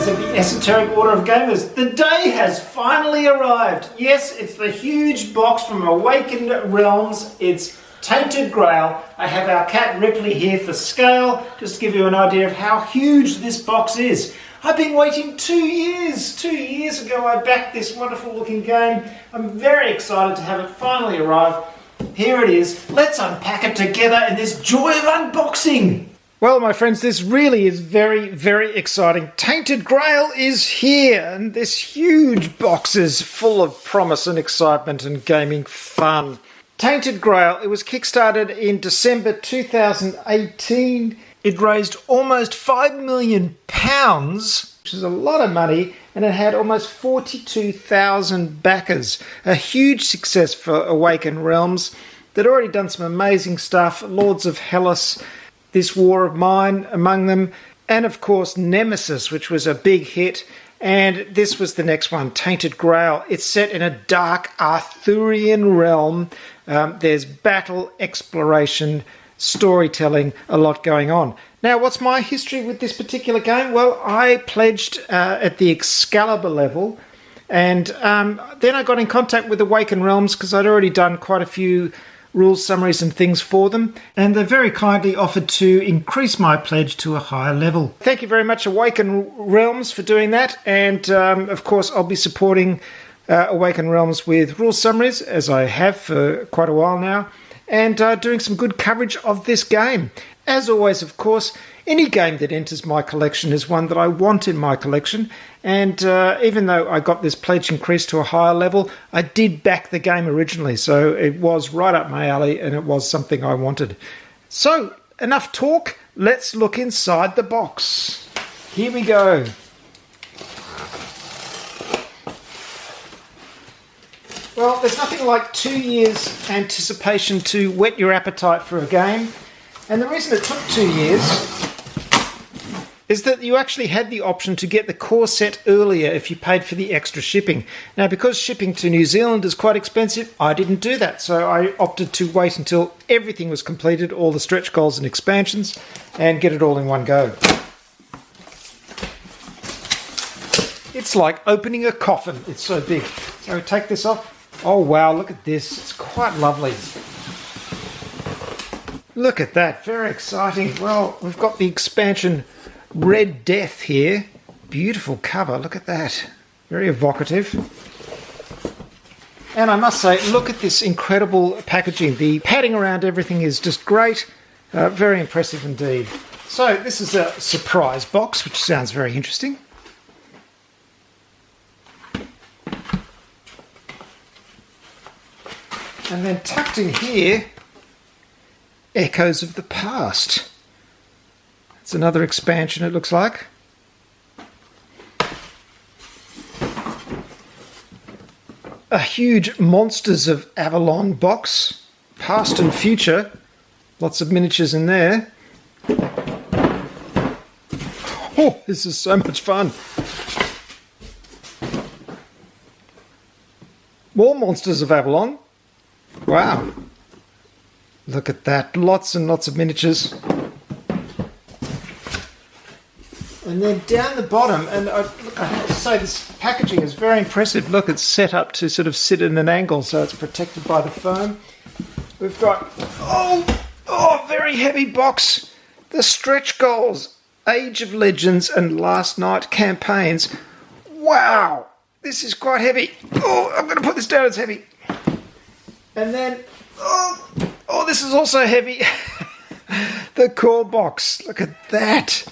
members of the Esoteric Order of Gamers, the day has finally arrived. Yes, it's the huge box from Awakened Realms. It's Tainted Grail. I have our cat Ripley here for scale, just to give you an idea of how huge this box is. I've been waiting 2 years. 2 years ago I backed this wonderful looking game. I'm very excited to have it finally arrive. Here it is. Let's unpack it together in this joy of unboxing. Well, my friends, this really is very, very exciting. Tainted Grail is here, and this huge box is full of promise and excitement and gaming fun. Tainted Grail, it was kickstarted in December 2018. It raised almost £5 million, which is a lot of money, and it had almost 42,000 backers. A huge success for Awakened Realms. They'd already done some amazing stuff. Lords of Hellas, This War of Mine among them, and of course Nemesis, which was a big hit. And this was the next one, Tainted Grail. It's set in a dark Arthurian realm. There's battle, exploration, storytelling, a lot going on. Now, what's my history with this particular game? Well, I pledged at the Excalibur level, and then I got in contact with Awakened Realms because I'd already done quite a few rules, summaries and things for them, and they very kindly offered to increase my pledge to a higher level. Thank you very much, Awakened Realms, for doing that, and of course I'll be supporting Awakened Realms with rules summaries, as I have for quite a while now, and doing some good coverage of this game. As always, of course, any game that enters my collection is one that I want in my collection, and even though I got this pledge increased to a higher level, I did back the game originally, so it was right up my alley and it was something I wanted. So, enough talk, let's look inside the box. Here we go. Well, there's nothing like 2 years anticipation to whet your appetite for a game. And the reason it took 2 years is that you actually had the option to get the core set earlier if you paid for the extra shipping. Now, because shipping to New Zealand is quite expensive, I didn't do that. So I opted to wait until everything was completed, all the stretch goals and expansions, and get it all in one go. It's like opening a coffin. It's so big. So take this off. Oh, wow, look at this. It's quite lovely. Look at that, very exciting. Well, we've got the expansion Red Death here. Beautiful cover, look at that. Very evocative. And I must say, look at this incredible packaging. The padding around everything is just great. Very impressive indeed. So this is a surprise box, which sounds very interesting. And then tucked in here, Echoes of the Past. It's another expansion, it looks like. A huge Monsters of Avalon box, past and future. Lots of miniatures in there. Oh, this is so much fun. More Monsters of Avalon. Wow. Look at that. Lots and lots of miniatures. And then down the bottom, and look, I have to say this packaging is very impressive. Look, it's set up to sort of sit in an angle, so it's protected by the foam. We've got, very heavy box. The stretch goals, Age of Legends and Last Night campaigns. Wow, this is quite heavy. Oh, I'm going to put this down, it's heavy. And then, this is also heavy. The core box, look at that.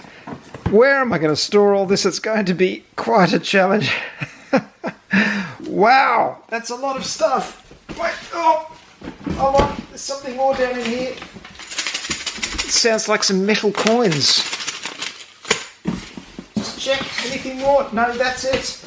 Where am I going to store all this? It's going to be quite a challenge. Wow, that's a lot of stuff. Wait, hold on, there's something more down in here. It sounds like some metal coins. Just check, anything more? No, that's it.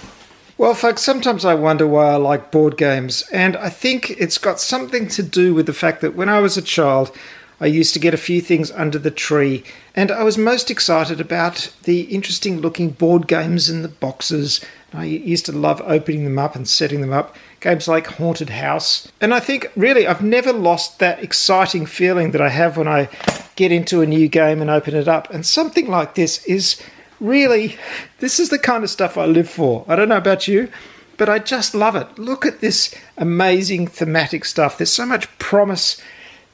Well, folks, sometimes I wonder why I like board games, and I think it's got something to do with the fact that when I was a child, I used to get a few things under the tree, and I was most excited about the interesting looking board games in the boxes. I used to love opening them up and setting them up, games like Haunted House. And I think, really, I've never lost that exciting feeling that I have when I get into a new game and open it up. And something like this is really, this is the kind of stuff I live for. I don't know about you, but I just love it. Look at this amazing thematic stuff. There's so much promise.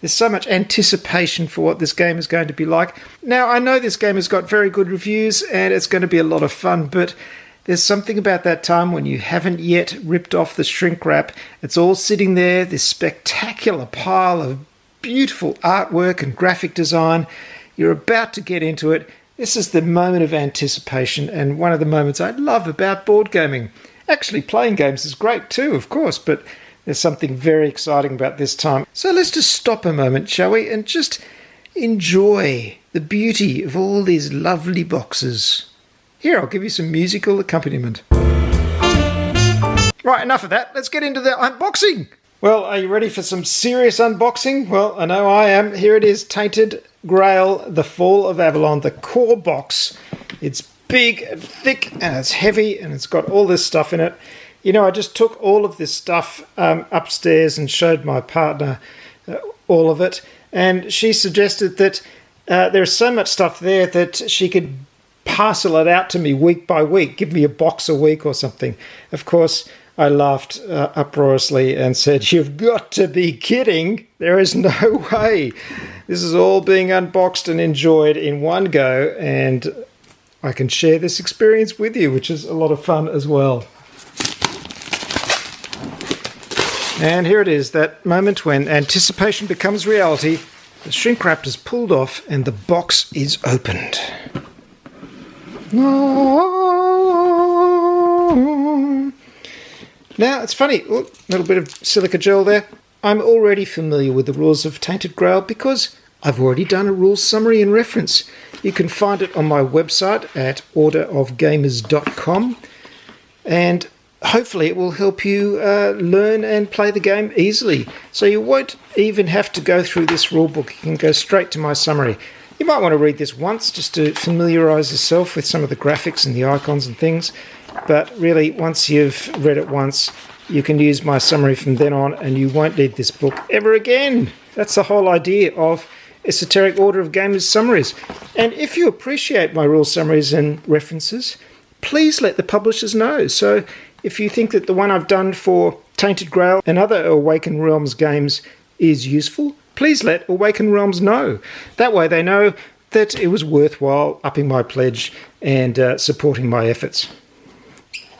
There's so much anticipation for what this game is going to be like. Now, I know this game has got very good reviews and it's going to be a lot of fun, but there's something about that time when you haven't yet ripped off the shrink wrap. It's all sitting there, this spectacular pile of beautiful artwork and graphic design. You're about to get into it. This is the moment of anticipation and one of the moments I love about board gaming. Actually, playing games is great too, of course, but there's something very exciting about this time. So let's just stop a moment, shall we, and just enjoy the beauty of all these lovely boxes. Here, I'll give you some musical accompaniment. Right, enough of that. Let's get into the unboxing. Well, are you ready for some serious unboxing? Well, I know I am. Here it is, Tainted Grail, The Fall of Avalon, the core box. It's big and thick and it's heavy and it's got all this stuff in it. You know, I just took all of this stuff upstairs and showed my partner all of it. And she suggested that there's so much stuff there that she could parcel it out to me week by week, give me a box a week or something. Of course, I laughed uproariously and said, "You've got to be kidding. There is no way. This is all being unboxed and enjoyed in one go, and I can share this experience with you, which is a lot of fun as well." And here it is, that moment when anticipation becomes reality. The shrink wrap is pulled off and the box is opened. Now, it's funny, a little bit of silica gel there. I'm already familiar with the rules of Tainted Grail because I've already done a rules summary and reference. You can find it on my website at orderofgamers.com, and hopefully it will help you learn and play the game easily. So you won't even have to go through this rulebook. You can go straight to my summary. You might want to read this once just to familiarise yourself with some of the graphics and the icons and things. But really, once you've read it once, you can use my summary from then on and you won't need this book ever again. That's the whole idea of Esoteric Order of Gamers summaries. And if you appreciate my rule summaries and references, please let the publishers know. So if you think that the one I've done for Tainted Grail and other Awakened Realms games is useful, please let Awakened Realms know. That way they know that it was worthwhile upping my pledge and supporting my efforts.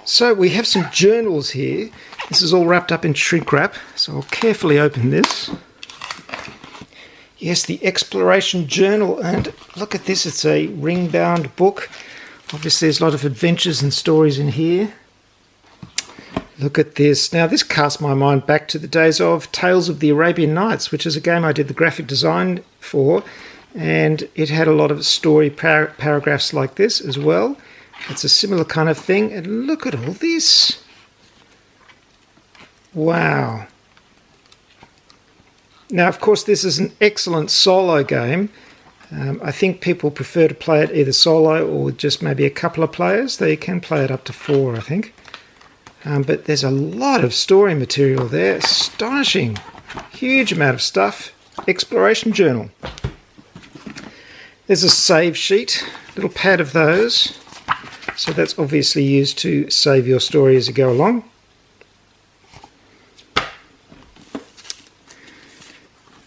So we have some journals here. This is all wrapped up in shrink wrap, so I'll carefully open this. Yes, the Exploration Journal, and look at this, it's a ring-bound book. Obviously there's a lot of adventures and stories in here. Look at this. Now this casts my mind back to the days of Tales of the Arabian Nights, which is a game I did the graphic design for, and it had a lot of story paragraphs like this as well. It's a similar kind of thing, and look at all this. Wow. Now, of course, this is an excellent solo game. I think people prefer to play it either solo or with just maybe a couple of players. They can play it up to 4, I think. But there's a lot of story material there. Astonishing. Huge amount of stuff. Exploration Journal. There's a save sheet, little pad of those. So that's obviously used to save your story as you go along.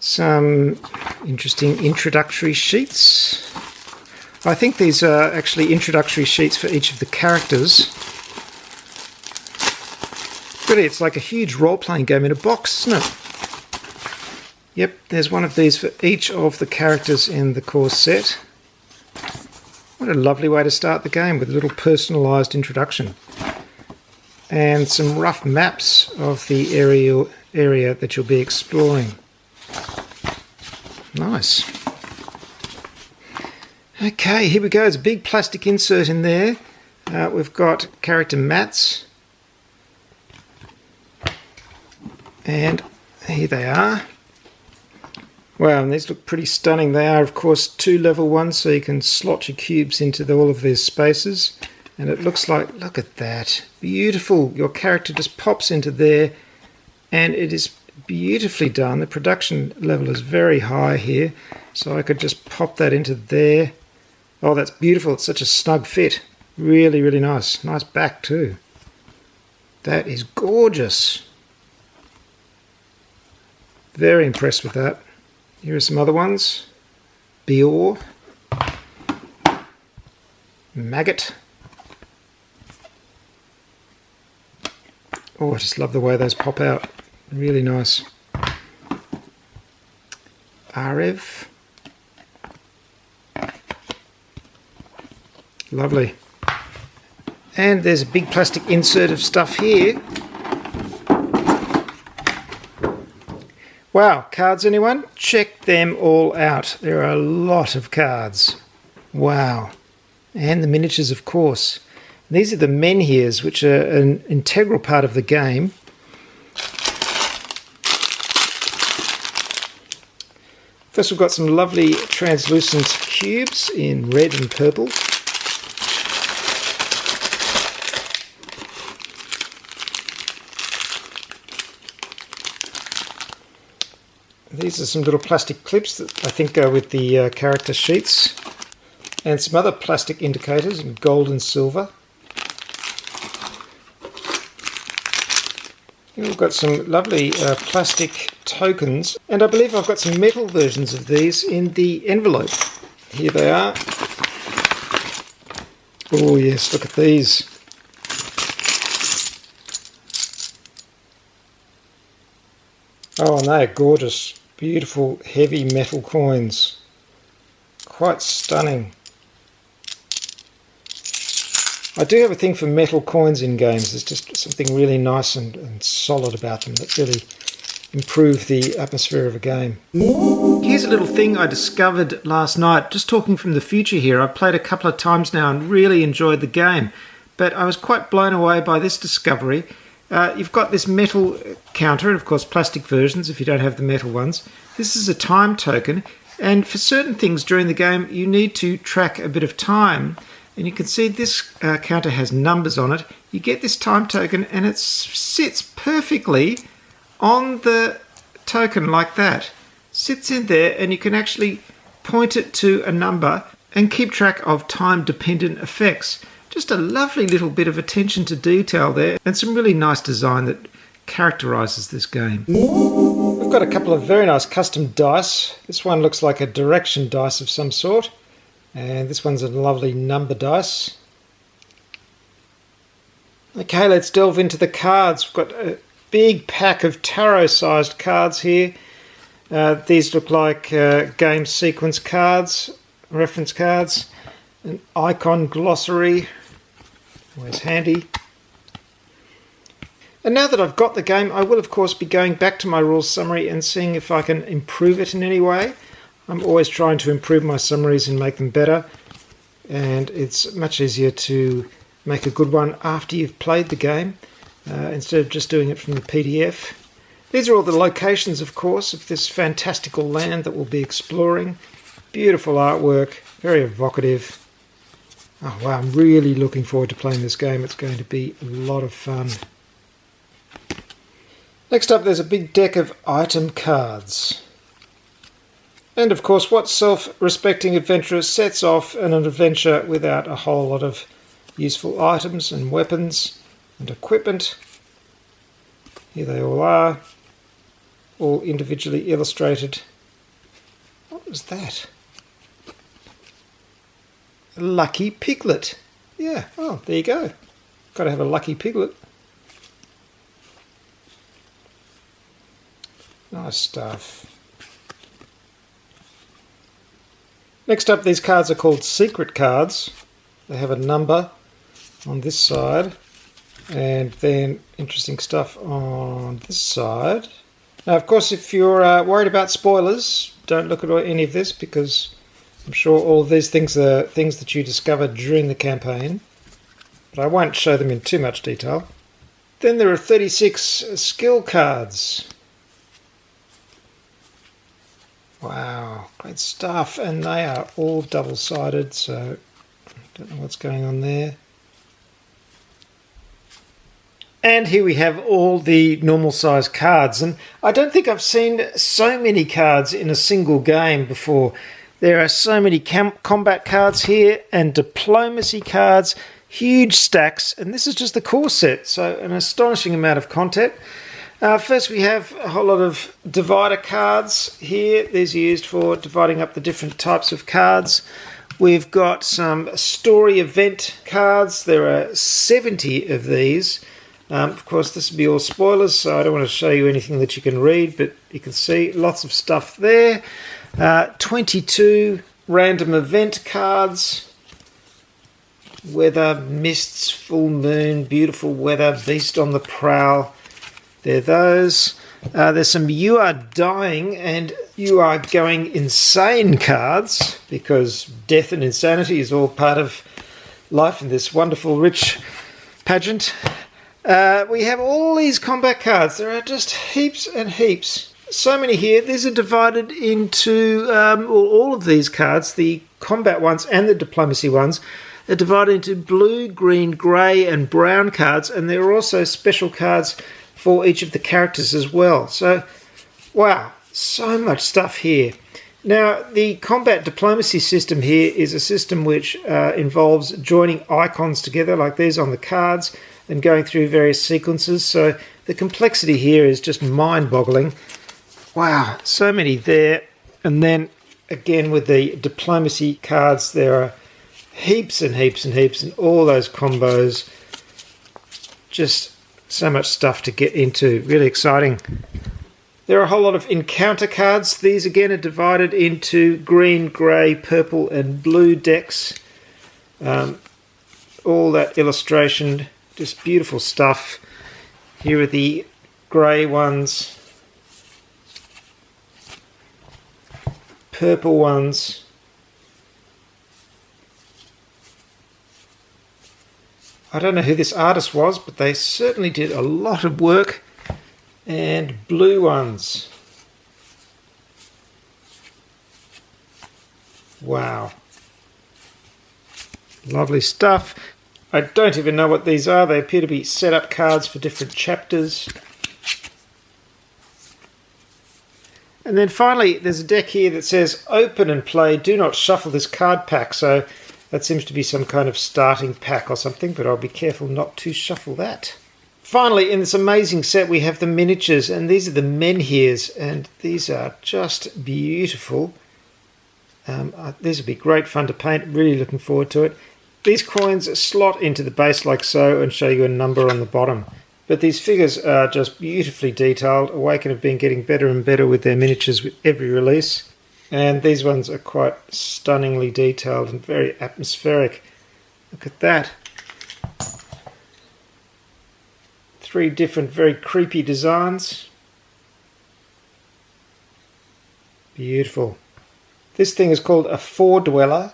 Some interesting introductory sheets. I think these are actually introductory sheets for each of the characters. Really, it's like a huge role-playing game in a box, isn't it? Yep, there's one of these for each of the characters in the core set. What a lovely way to start the game with a little personalised introduction. And some rough maps of the area that you'll be exploring. Nice. Okay, here we go. There's a big plastic insert in there. We've got character mats. And here they are. Wow, and these look pretty stunning. They are, of course, 2 level ones, so you can slot your cubes into all of these spaces. And it looks like, look at that. Beautiful. Your character just pops into there, and it is beautifully done. The production level is very high here, so I could just pop that into there. Oh, that's beautiful. It's such a snug fit. Really, really nice. Nice back too. That is gorgeous. Very impressed with that. Here are some other ones. Bior. Maggot. Oh, I just love the way those pop out. Really nice. Arev. Lovely. And there's a big plastic insert of stuff here. Wow, cards anyone? Check them all out. There are a lot of cards. Wow. And the miniatures, of course. These are the menhirs, which are an integral part of the game. First, we've got some lovely translucent cubes in red and purple. These are some little plastic clips that I think go with the character sheets. And some other plastic indicators in gold and silver. Here we've got some lovely plastic tokens, and I believe I've got some metal versions of these in the envelope. Here they are. Oh yes, look at these. Oh, and they're gorgeous. Beautiful heavy metal coins. Quite stunning. I do have a thing for metal coins in games. There's just something really nice and solid about them that really improve the atmosphere of a game. Here's a little thing I discovered last night, just talking from the future here. I've played a couple of times now and really enjoyed the game, but I was quite blown away by this discovery. You've got this metal counter, and of course plastic versions if you don't have the metal ones. This is a time token, and for certain things during the game you need to track a bit of time. And you can see this counter has numbers on it. You get this time token and it sits perfectly on the token like that. Sits in there and you can actually point it to a number and keep track of time-dependent effects. Just a lovely little bit of attention to detail there and some really nice design that characterises this game. We've got a couple of very nice custom dice. This one looks like a direction dice of some sort. And this one's a lovely number dice. Okay, let's delve into the cards. We've got a big pack of tarot-sized cards here. These look like game sequence cards, reference cards, an icon glossary, always handy. And now that I've got the game, I will of course be going back to my rules summary and seeing if I can improve it in any way. I'm always trying to improve my summaries and make them better, and it's much easier to make a good one after you've played the game instead of just doing it from the PDF. These are all the locations, of course, of this fantastical land that we'll be exploring. Beautiful artwork, very evocative. Oh wow, I'm really looking forward to playing this game. It's going to be a lot of fun. Next up, there's a big deck of item cards. And of course, what self-respecting adventurer sets off on an adventure without a whole lot of useful items and weapons and equipment? Here they all are, all individually illustrated. What was that? A lucky piglet. Yeah, oh, there you go. Got to have a lucky piglet. Nice stuff. Next up, these cards are called secret cards. They have a number on this side, and then interesting stuff on this side. Now, of course, if you're worried about spoilers, don't look at any of this, because I'm sure all of these things are things that you discovered during the campaign, but I won't show them in too much detail. Then there are 36 skill cards. Wow, great stuff, and they are all double-sided, so I don't know what's going on there. And here we have all the normal size cards, and I don't think I've seen so many cards in a single game before. There are so many combat cards here and diplomacy cards, huge stacks, and this is just the core set, so an astonishing amount of content. First we have a whole lot of divider cards here. These are used for dividing up the different types of cards. We've got some story event cards. There are 70 of these. Of course, this will be all spoilers, so I don't want to show you anything that you can read, but you can see lots of stuff there. 22 random event cards. Weather, mists, full moon, beautiful weather, beast on the prowl. They're those. There's some you are dying and you are going insane cards, because death and insanity is all part of life in this wonderful, rich pageant. We have all these combat cards. There are just heaps and heaps. So many here. These are divided into, all of these cards, the combat ones and the diplomacy ones, are divided into blue, green, grey and brown cards, and there are also special cards for each of the characters as well. So, wow, so much stuff here. Now, the combat diplomacy system here is a system which involves joining icons together like these on the cards and going through various sequences. So the complexity here is just mind-boggling. Wow, so many there. And then, again, with the diplomacy cards, there are heaps and heaps and heaps, and all those combos. Just so much stuff to get into. Really exciting. There are a whole lot of encounter cards. These again are divided into green, grey, purple and blue decks. All that illustration, just beautiful stuff. Here are the grey ones, purple ones, I don't know who this artist was, but they certainly did a lot of work. And blue ones. Wow. Lovely stuff. I don't even know what these are. They appear to be setup cards for different chapters. And then finally, there's a deck here that says, open and play, do not shuffle this card pack. So that seems to be some kind of starting pack or something, but I'll be careful not to shuffle that. Finally, in this amazing set, we have the miniatures, and these are the menhirs, and these are just beautiful. These will be great fun to paint. Really looking forward to it. These coins slot into the base like so and show you a number on the bottom. But these figures are just beautifully detailed. Awaken have been getting better and better with their miniatures with every release. And these ones are quite stunningly detailed and very atmospheric. Look at that. 3 different very creepy designs. Beautiful. This thing is called a Four-Dweller.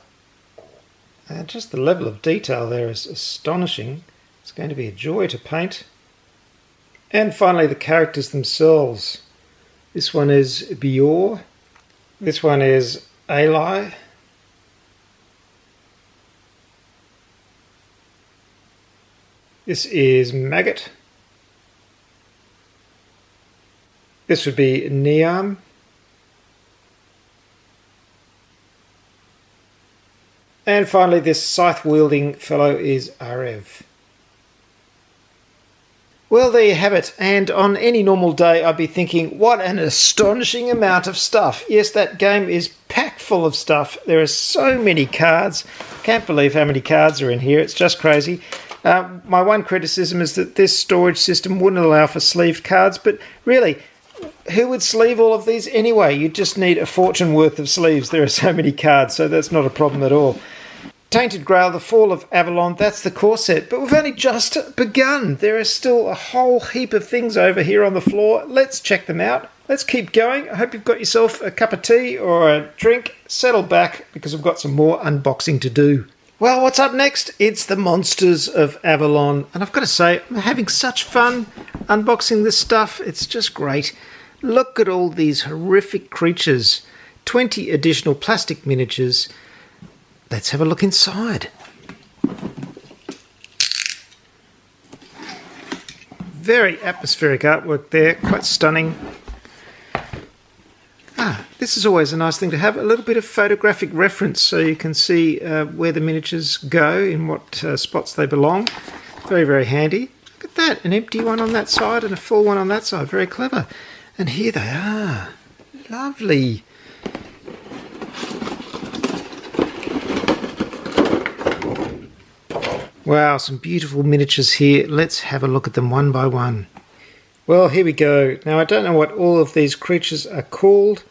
And just the level of detail there is astonishing. It's going to be a joy to paint. And finally the characters themselves. This one is Bior. This one is Ali. This is Maggot. This would be Niam. And finally this scythe-wielding fellow is Arev. Well, there you have it, and on any normal day I'd be thinking, what an astonishing amount of stuff. Yes, that game is packed full of stuff. There are so many cards. Can't believe how many cards are in here. It's just crazy. My one criticism is that this storage system wouldn't allow for sleeved cards, but really, who would sleeve all of these anyway? You just need a fortune worth of sleeves. There are so many cards, so that's not a problem at all. Tainted Grail, The Fall of Avalon, that's the core set, but we've only just begun. There is still a whole heap of things over here on the floor. Let's check them out. Let's keep going. I hope you've got yourself a cup of tea or a drink. Settle back, because we've got some more unboxing to do. Well, what's up next? It's the Monsters of Avalon, and I've got to say, I'm having such fun unboxing this stuff. It's just great. Look at all these horrific creatures. 20 additional plastic miniatures. Let's have a look inside. Very atmospheric artwork there, quite stunning. this is always a nice thing to have, a little bit of photographic reference so you can see where the miniatures go, in what spots they belong. Very, very handy. Look at that, an empty one on that side and a full one on that side. Very clever. And here they are. Lovely. Wow, some beautiful miniatures here. Let's have a look at them one by one. Well, here we go. Now, I don't know what all of these creatures are called.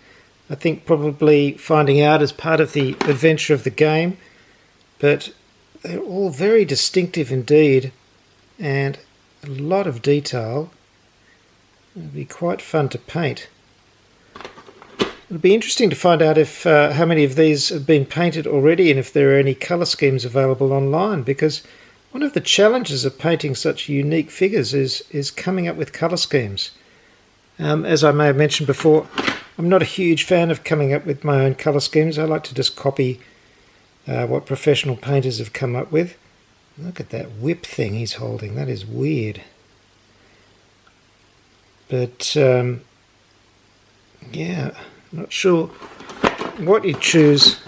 I think probably finding out as part of the adventure of the game. But they're all very distinctive indeed, and a lot of detail. It'll be quite fun to paint. It'll be interesting to find out if how many of these have been painted already, and if there are any colour schemes available online, because one of the challenges of painting such unique figures is coming up with colour schemes. As I may have mentioned before, I'm not a huge fan of coming up with my own colour schemes. I like to just copy what professional painters have come up with. Look at that whip thing he's holding. That is weird. But, yeah, not sure what you choose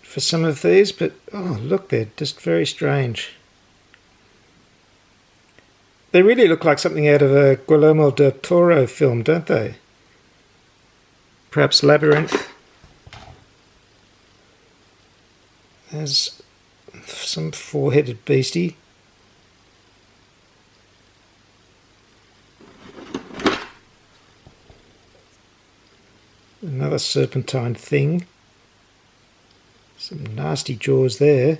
for some of these, but, oh, look, they're just very strange. They really look like something out of a Guillermo del Toro film, don't they? Perhaps Labyrinth. There's some four-headed beastie. Another serpentine thing. Some nasty jaws there.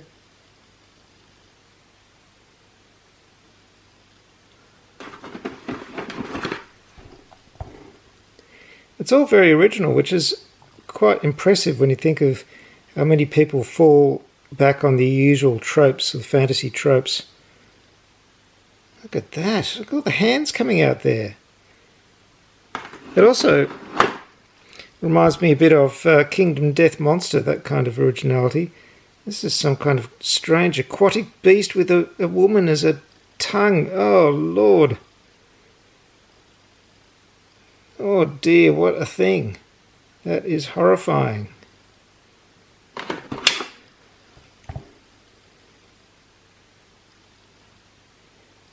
It's all very original, which is quite impressive when you think of how many people fall back on the usual tropes, the fantasy tropes. Look at that. Look at all the hands coming out there. It also reminds me a bit of Kingdom Death Monster, that kind of originality. This is some kind of strange aquatic beast with a woman as a tongue. Oh, Lord. Oh dear, what a thing. That is horrifying.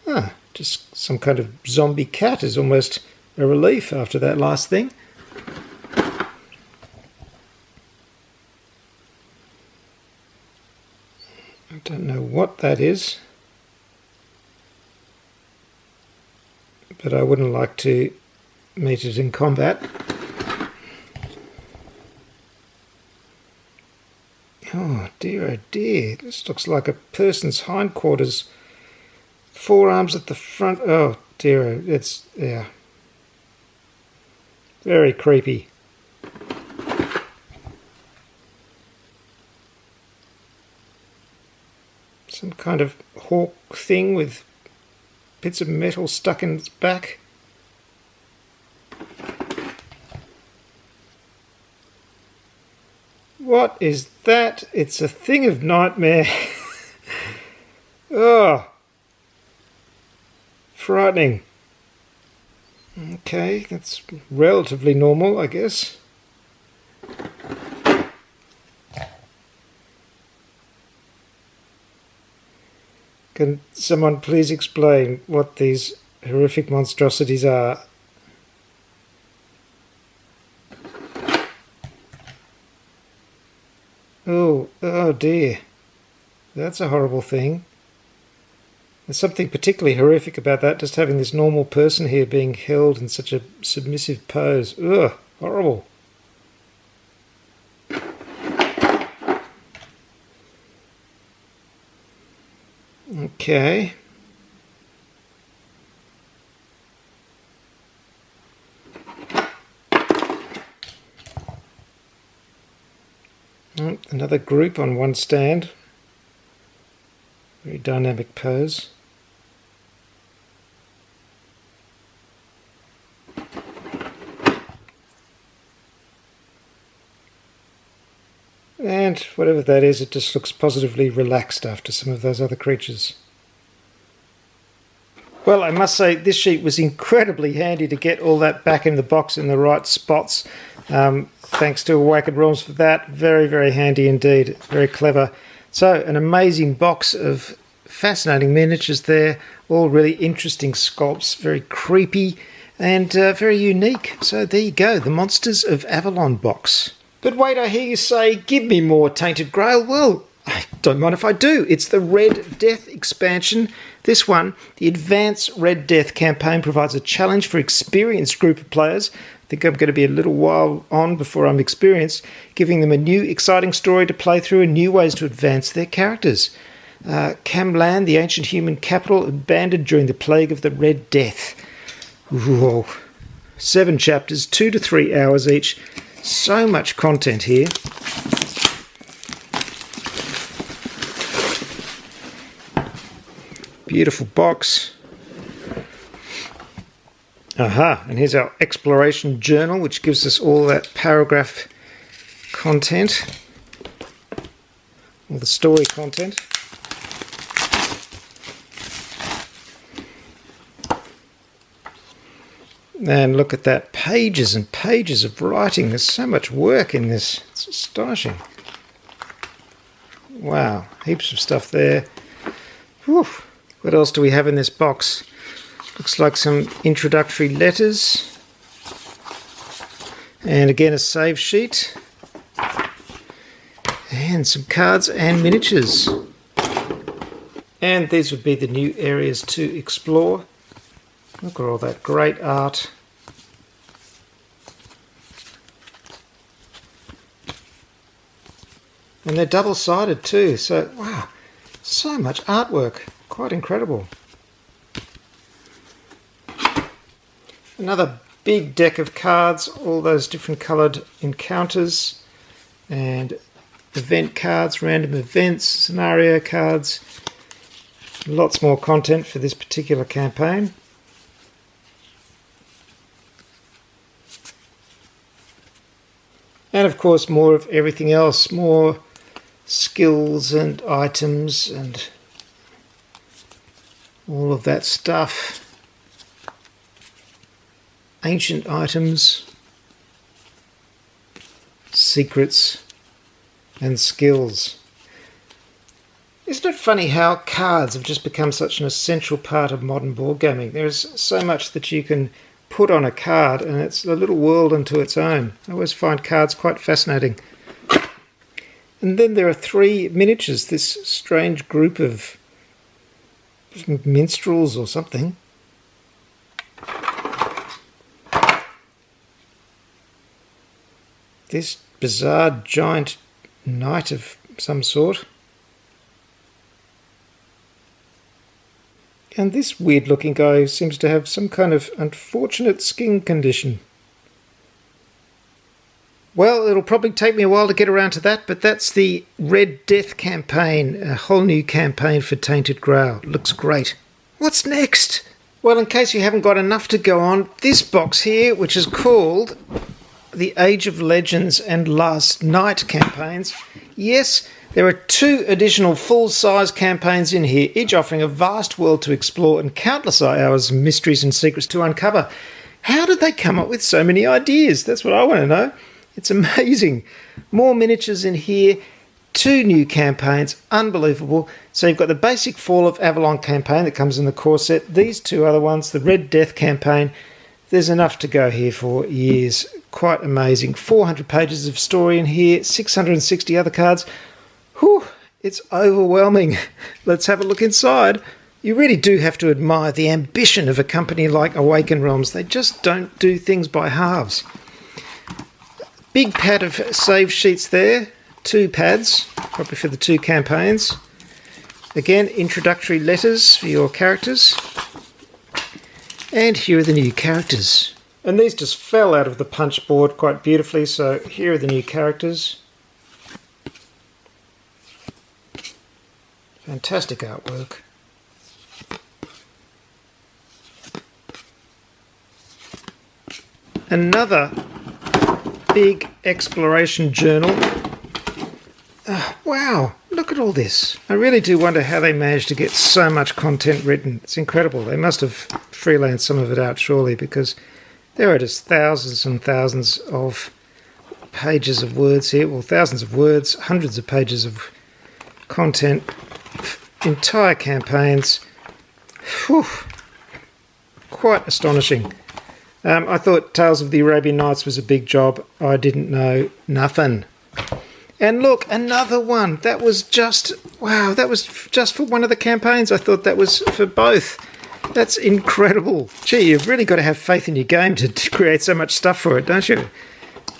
Ah, just some kind of zombie cat is almost a relief after that last thing. I don't know what that is, but I wouldn't like to meet it in combat. Oh dear, this looks like a person's hindquarters, forearms at the front. Oh dear, it's, yeah, very creepy. Some kind of hawk thing with bits of metal stuck in its back. What is that? It's a thing of nightmare. Oh, frightening. Okay, that's relatively normal, I guess. Can someone please explain what these horrific monstrosities are? Oh dear. That's a horrible thing. There's something particularly horrific about that, just having this normal person here being held in such a submissive pose. Ugh, horrible. Okay. Another group on one stand. Very dynamic pose. And whatever that is, it just looks positively relaxed after some of those other creatures. Well, I must say this sheet was incredibly handy to get all that back in the box in the right spots. Thanks to Awakened Realms for that. Very, very handy indeed. Very clever. So, an amazing box of fascinating miniatures there. All really interesting sculpts. Very creepy and very unique. So there you go. The Monsters of Avalon box. But wait, I hear you say, give me more Tainted Grail. Well, I don't mind if I do. It's the Red Death expansion. This one, the Advanced Red Death campaign, provides a challenge for experienced group of players. I think I'm going to be a little while on before I'm experienced, giving them a new exciting story to play through and new ways to advance their characters. Camlan, the ancient human capital, abandoned during the plague of the Red Death. Whoa. 7 chapters, 2 to 3 hours each. So much content here. Beautiful box. Aha, and here's our exploration journal, which gives us all that paragraph content, all the story content. And look at that, pages and pages of writing. There's so much work in this. It's astonishing. Wow, heaps of stuff there. Whew. What else do we have in this box? Looks like some introductory letters. And again a save sheet. And some cards and miniatures. And these would be the new areas to explore. Look at all that great art. And they're double-sided too, so wow, so much artwork. Quite incredible. Another big deck of cards, all those different coloured encounters and event cards, random events, scenario cards. Lots more content for this particular campaign. And of course more of everything else, more skills and items and all of that stuff. Ancient items, secrets and skills. Isn't it funny how cards have just become such an essential part of modern board gaming? There's so much that you can put on a card and it's a little world unto its own. I always find cards quite fascinating. And then there are 3 miniatures, this strange group of minstrels or something. This bizarre giant knight of some sort. And this weird looking guy seems to have some kind of unfortunate skin condition. Well, it'll probably take me a while to get around to that, but that's the Red Death campaign, a whole new campaign for Tainted Grail. Looks great. What's next? Well, in case you haven't got enough to go on, this box here, which is called the Age of Legends and Last Night campaigns. Yes, there are 2 additional full-size campaigns in here, each offering a vast world to explore and countless hours of mysteries and secrets to uncover. How did they come up with so many ideas? That's what I want to know. It's amazing. More miniatures in here, 2 new campaigns, unbelievable. So you've got the basic Fall of Avalon campaign that comes in the core set. These 2 other ones, the Red Death campaign. There's enough to go here for years. Quite amazing. 400 pages of story in here, 660 other cards. Whew, it's overwhelming. Let's have a look inside. You really do have to admire the ambition of a company like Awakened Realms. They just don't do things by halves. Big pad of save sheets there. 2 pads, probably for the 2 campaigns. Again, introductory letters for your characters. And here are the new characters. And these just fell out of the punch board quite beautifully, so here are the new characters. Fantastic artwork. Another big exploration journal. Wow, look look at all this. I really do wonder how they managed to get so much content written. It's incredible. They must have freelanced some of it out, surely, because there are just thousands and thousands of pages of words here. Well, thousands of words, hundreds of pages of content, entire campaigns. Whew. Quite astonishing. I thought Tales of the Arabian Nights was a big job. I didn't know nothing. And look, another one. That was just, wow, that was just for one of the campaigns. I thought that was for both. That's incredible. Gee, you've really got to have faith in your game to create so much stuff for it, don't you?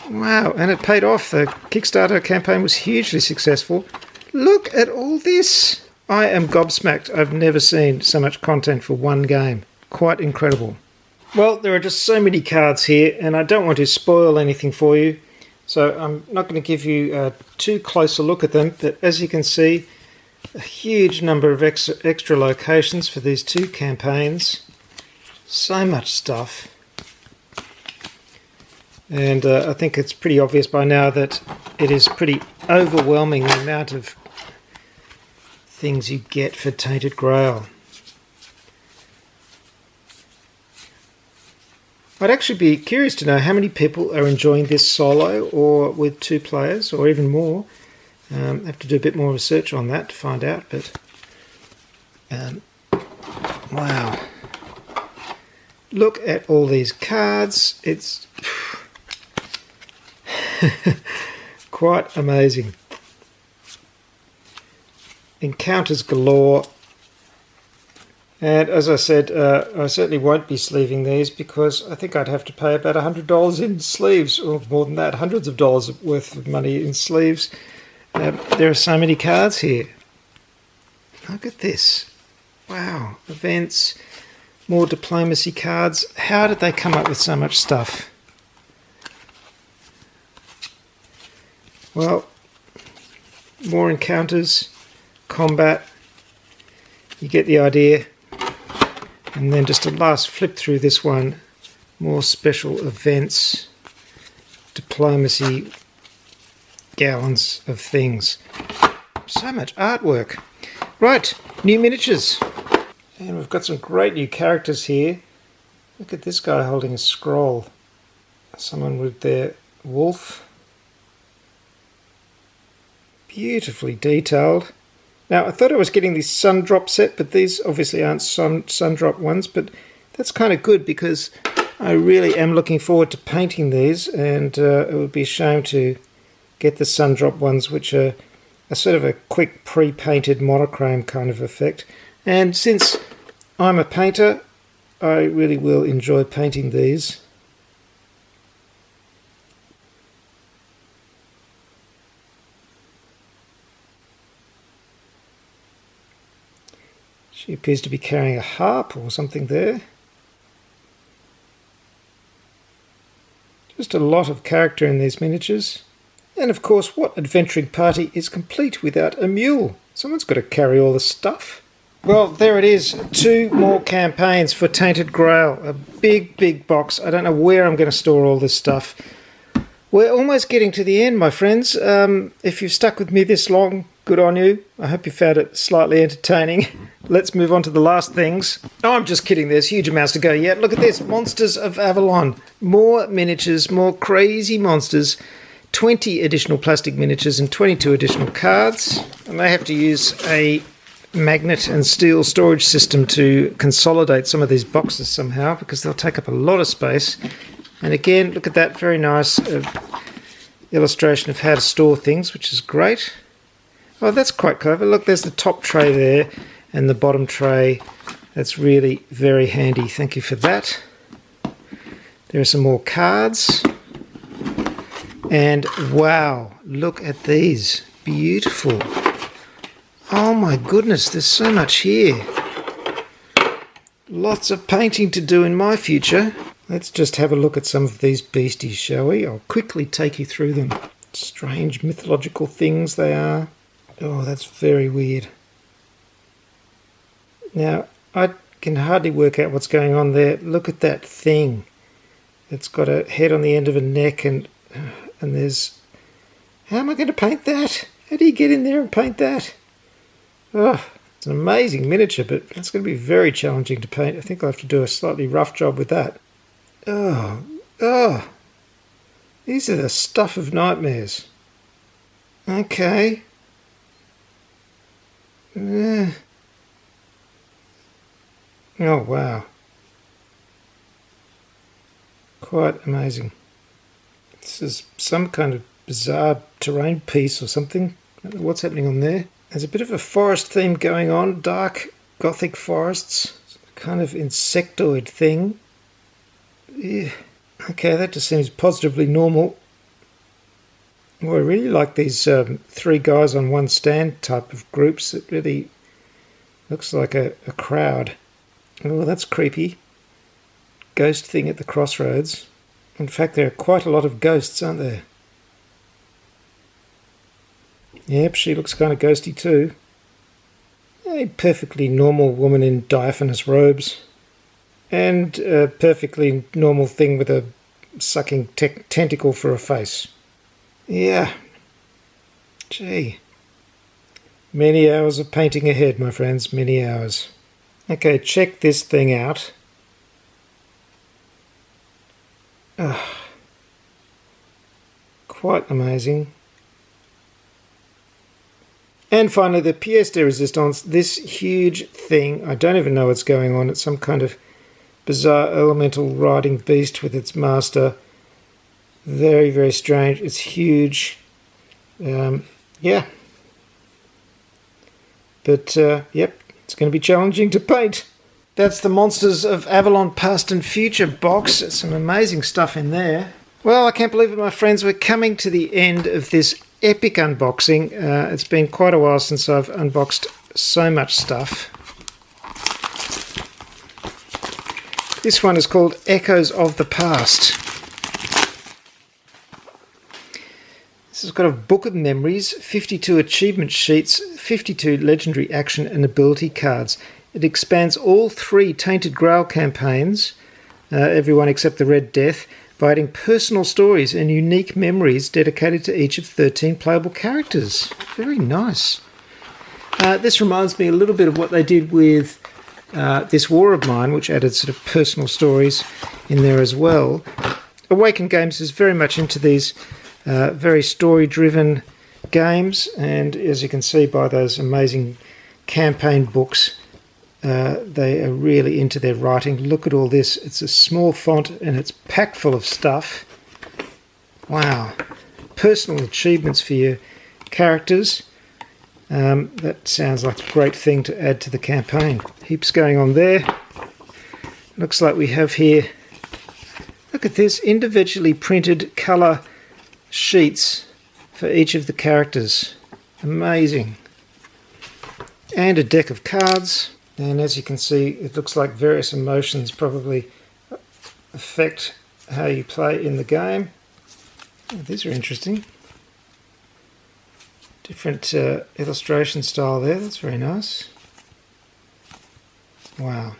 Wow, and it paid off. The Kickstarter campaign was hugely successful. Look at all this. I am gobsmacked. I've never seen so much content for one game. Quite incredible. Well, there are just so many cards here, and I don't want to spoil anything for you, so I'm not going to give you too close a look at them, but as you can see, a huge number of extra locations for these two campaigns. So much stuff. And I think it's pretty obvious by now that it is pretty overwhelming, the amount of things you get for Tainted Grail. I'd actually be curious to know how many people are enjoying this solo or with two players or even more. I have to do a bit more research on that to find out, but wow. Look at all these cards. It's quite amazing. Encounters galore. And as I said, I certainly won't be sleeving these because I think I'd have to pay about $100 in sleeves, or more than that, hundreds of dollars worth of money in sleeves. There are so many cards here. Look at this. Wow. Events, more diplomacy cards. How did they come up with so much stuff? Well, more encounters, combat. You get the idea. And then just a last flip through this one, more special events, diplomacy, gallons of things. So much artwork. Right, new miniatures. And we've got some great new characters here. Look at this guy holding a scroll. Someone with their wolf. Beautifully detailed. Now, I thought I was getting this sun drop set, but these obviously aren't sun drop ones, but that's kind of good because I really am looking forward to painting these, and it would be a shame to get the sun drop ones, which are a sort of a quick pre-painted monochrome kind of effect. And since I'm a painter, I really will enjoy painting these. She appears to be carrying a harp or something there. Just a lot of character in these miniatures. And of course, what adventuring party is complete without a mule? Someone's got to carry all the stuff. Well, there it is. 2 more campaigns for Tainted Grail. A big, big box. I don't know where I'm going to store all this stuff. We're almost getting to the end, my friends. If you've stuck with me this long, good on you. I hope you found it slightly entertaining. Let's move on to the last things. Oh, I'm just kidding. There's huge amounts to go yet. Look at this. Monsters of Avalon. More miniatures, more crazy monsters. 20 additional plastic miniatures and 22 additional cards. I may have to use a magnet and steel storage system to consolidate some of these boxes somehow because they'll take up a lot of space. And again, look at that very nice illustration of how to store things, which is great. Oh, that's quite clever. Look, there's the top tray there and the bottom tray. That's really very handy. Thank you for that. There are some more cards. And wow, look at these. Beautiful. Oh my goodness, there's so much here. Lots of painting to do in my future. Let's just have a look at some of these beasties, shall we? I'll quickly take you through them. Strange mythological things they are. Oh, that's very weird. Now, I can hardly work out what's going on there. Look at that thing. It's got a head on the end of a neck and there's... How am I going to paint that? How do you get in there and paint that? Oh, it's an amazing miniature, but it's going to be very challenging to paint. I think I'll have to do a slightly rough job with that. Oh, oh. These are the stuff of nightmares. Okay. Oh, wow. Quite amazing. This is some kind of bizarre terrain piece or something. I don't know what's happening on there. There's a bit of a forest theme going on. Dark gothic forests. Kind of insectoid thing. Yeah. Okay, that just seems positively normal. Well, I really like these three guys on one stand type of groups. It really looks like a crowd. Oh, that's creepy. Ghost thing at the crossroads. In fact, there are quite a lot of ghosts, aren't there? Yep, she looks kind of ghosty too. A perfectly normal woman in diaphanous robes. And a perfectly normal thing with a sucking tentacle for a face. Yeah. Gee. Many hours of painting ahead, my friends. Many hours. Okay, check this thing out. Quite amazing. And finally, the pièce de résistance. This huge thing. I don't even know what's going on. It's some kind of bizarre elemental riding beast with its master. Very, very strange. It's huge. Yeah. But, yep, it's going to be challenging to paint. That's the Monsters of Avalon Past and Future box. Some amazing stuff in there. Well, I can't believe it, my friends. We're coming to the end of this epic unboxing. It's been quite a while since I've unboxed so much stuff. This one is called Echoes of the Past. This has got a book of memories, 52 achievement sheets, 52 legendary action and ability cards. It expands all 3 Tainted Grail campaigns, everyone except the Red Death, by adding personal stories and unique memories dedicated to each of 13 playable characters. Very nice. This reminds me a little bit of what they did with This War of Mine, which added sort of personal stories in there as well. Awaken Games is very much into these very story-driven games, and as you can see by those amazing campaign books, they are really into their writing. Look at all this. It's a small font and it's packed full of stuff. Wow. Personal achievements for your characters. That sounds like a great thing to add to the campaign. Heaps going on there. Looks like we have here, look at this, individually printed colour sheets for each of the characters. Amazing. And a deck of cards. And as you can see, it looks like various emotions probably affect how you play in the game. Oh, these are interesting. Different illustration style there. That's very nice. Wow.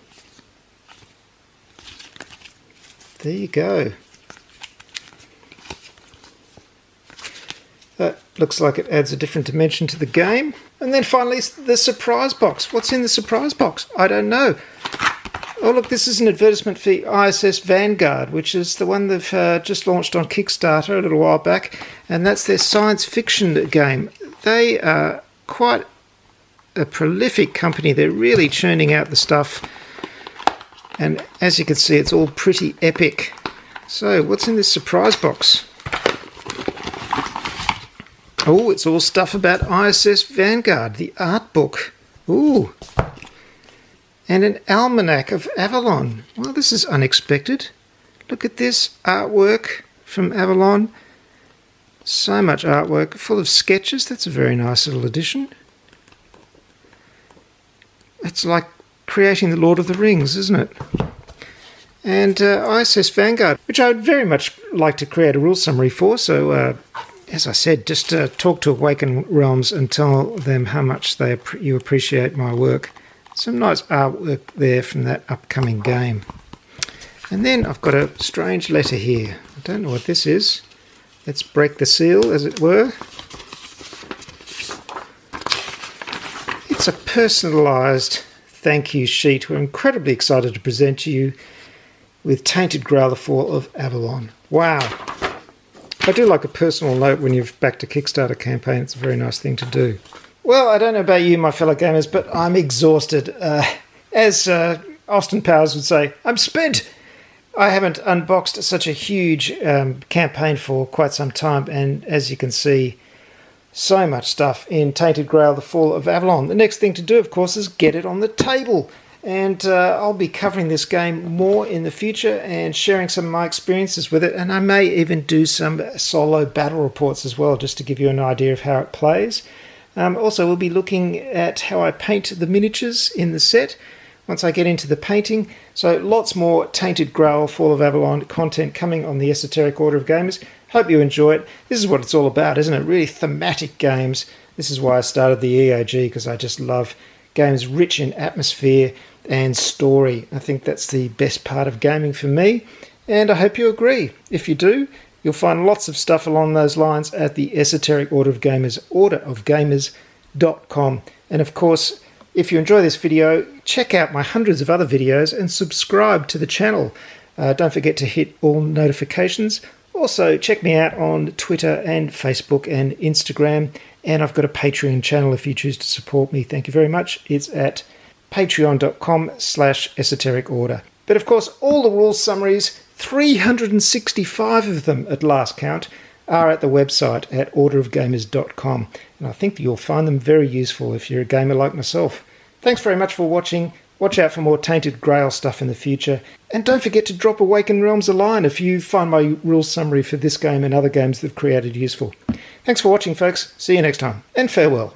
There you go. That looks like it adds a different dimension to the game. And then finally, the surprise box. What's in the surprise box? I don't know. Oh, look, this is an advertisement for ISS Vanguard, which is the one they've just launched on Kickstarter a little while back. And that's their science fiction game. They are quite a prolific company. They're really churning out the stuff. And as you can see, it's all pretty epic. So, what's in this surprise box? Oh, it's all stuff about ISS Vanguard, the art book. Ooh. And an almanac of Avalon. Well, this is unexpected. Look at this artwork from Avalon. So much artwork, full of sketches. That's a very nice little addition. It's like creating the Lord of the Rings, isn't it? And ISS Vanguard, which I would very much like to create a rule summary for. So, as I said, just talk to Awaken Realms and tell them how much you appreciate my work. Some nice artwork there from that upcoming game. And then I've got a strange letter here. I don't know what this is. Let's break the seal, as it were. course, a personalised thank you sheet we're incredibly excited to present to you with Tainted Grail, The Fall of Avalon. Wow. I do like a personal note when you've backed a Kickstarter campaign. It's a very nice thing to do. Well, I don't know about you, my fellow gamers, but I'm exhausted. As Austin Powers would say, I'm spent. I haven't unboxed such a huge campaign for quite some time, and as you can see, so much stuff in Tainted Grail, The Fall of Avalon. The next thing to do, of course, is get it on the table. And I'll be covering this game more in the future and sharing some of my experiences with it. And I may even do some solo battle reports as well, just to give you an idea of how it plays. Also, we'll be looking at how I paint the miniatures in the set once I get into the painting. So lots more Tainted Grail, Fall of Avalon content coming on the Esoteric Order of Gamers. Hope you enjoy it. This is what it's all about, isn't it? Really thematic games. This is why I started the EOG, because I just love games rich in atmosphere and story. I think that's the best part of gaming for me, and I hope you agree. If you do, you'll find lots of stuff along those lines at the Esoteric Order of Gamers, orderofgamers.com. And of course, if you enjoy this video, check out my hundreds of other videos and subscribe to the channel. Don't forget to hit all notifications. Also, check me out on Twitter and Facebook and Instagram. And I've got a Patreon channel if you choose to support me. Thank you very much. It's at patreon.com/esotericorder. But of course, all the rule summaries, 365 of them at last count, are at the website at orderofgamers.com. And I think you'll find them very useful if you're a gamer like myself. Thanks very much for watching. Watch out for more Tainted Grail stuff in the future. And don't forget to drop Awakened Realms a line if you find my rule summary for this game and other games that I've created useful. Thanks for watching, folks. See you next time, and farewell.